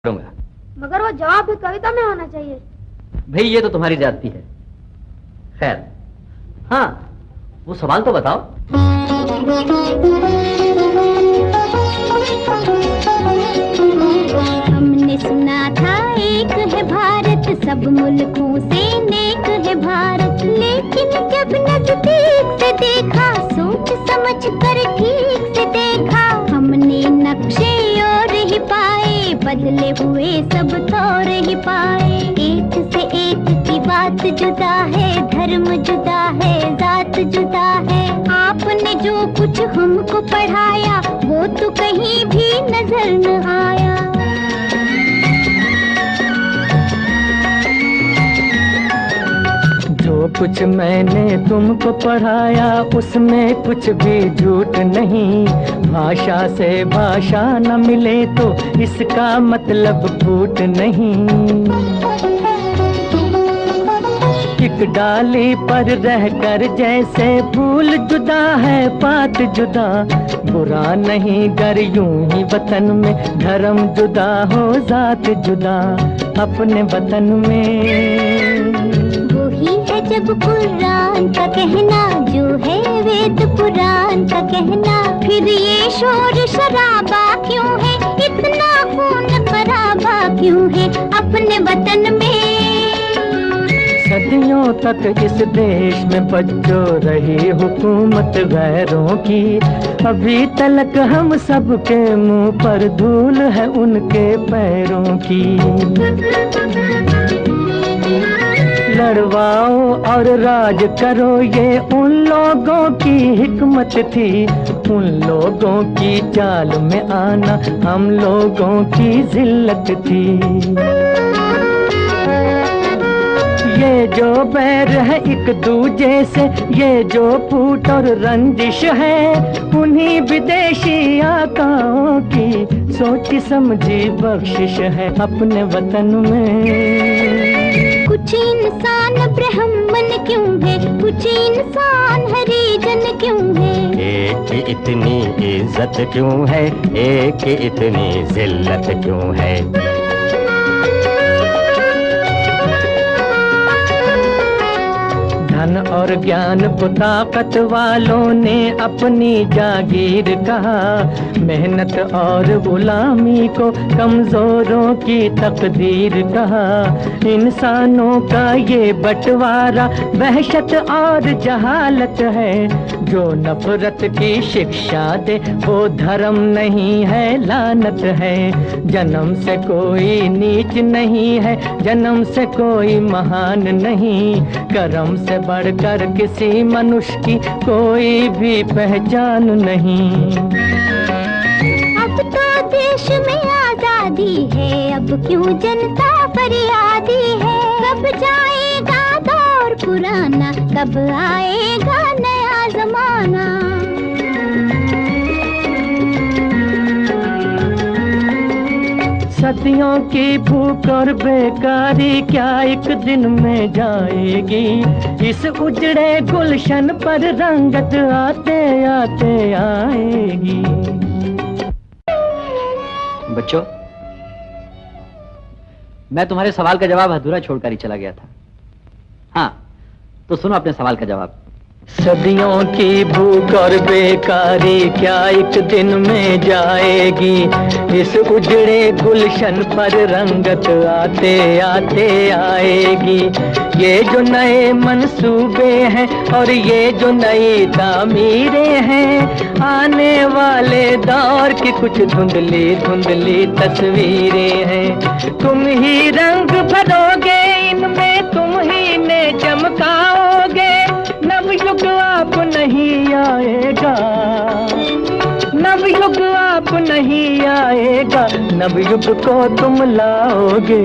करूंगा। मगर वो जवाब भी कविता में होना चाहिए। भाई ये तो तुम्हारी जाती है। खैर, हाँ वो सवाल तो बताओ। हमने सुना था एक है भारत, सब मुल्कों से नेक है भारत, लेकिन जब नजदीक से देखा, सोच समझ कर ठीक से देखा, हमने नक्शे और ही पाए, बदले हुए सब तौर ही पाए। एक से एक की बात जुदा है, धर्म जुदा है, जात जुदा है। आपने जो कुछ हमको पढ़ाया, वो तो कहीं भी नजर न आया। जो कुछ मैंने तुमको पढ़ाया, उसमें कुछ भी झूठ नहीं। भाषा से भाषा न मिले तो इसका मतलब फूट नहीं। एक डाली पर रहकर जैसे फूल जुदा है, पात जुदा, बुरा नहीं गर यूं ही वतन में धर्म जुदा हो, जात जुदा अपने वतन में। वही है जब कुरान का कहना, जो है वेद पुराण का कहना, फिर ये शोर शराबा क्यों है, इतना खून खराबा क्यों है अपने वतन में। सदियों तक इस देश में बच्चो रही हुकूमत गैरों की, अभी तलक हम सबके मुंह पर धूल है उनके पैरों की। लड़वाओ और राज करो, ये उन लोगों की हिकमत थी, उन लोगों की चाल में आना हम लोगों की जिल्लत थी। ये जो बैर है एक दूजे से, ये जो फूट और रंजिश है, उन्हीं विदेशी आकाओं की सोची समझी बख्शिश है अपने वतन में। कुछ इंसान ब्राह्मण क्यों है, कुछ इंसान हरिजन क्यों है, एक इतनी इज्जत क्यों है, एक इतनी जिल्लत क्यों है। धन और ज्ञान को ताकत वालों ने अपनी जागीर कहा, मेहनत और गुलामी को कमजोरों की तकदीर कहा। इंसानों का ये बंटवारा वहशत और जहालत है, जो नफरत की शिक्षा दे वो धर्म नहीं है, लानत है। जन्म से कोई नीच नहीं है, जन्म से कोई महान नहीं, कर्म से बढ़कर किसी मनुष्य की कोई भी पहचान नहीं। अब तो देश में आजादी है, अब क्यों जनता फरियादी है। कब जाएगा दौर पुराना, कब आएगा नया जमाना। सदियों की भूख और बेकारी क्या एक दिन में जाएगी, इस उजड़े गुलशन पर रंगत आते आते आएगी। बच्चों, मैं तुम्हारे सवाल का जवाब अधूरा छोड़कर ही चला गया था। हाँ, तो सुनो अपने सवाल का जवाब। सदियों की भूख और बेकारी क्या एक दिन में जाएगी, इस उजड़े गुलशन पर रंगत आते आते आएगी। ये जो नए मंसूबे हैं और ये जो नई तामीरें हैं, आने वाले दौर की कुछ धुंधली धुंधली तस्वीरें हैं। तुम ही रंग भरोगे इनमें, तुम ही ने चमकाओगे, नवयुग आप नहीं आएगा, नवयुग आप नहीं आएगा, नवयुग को तुम लाओगे।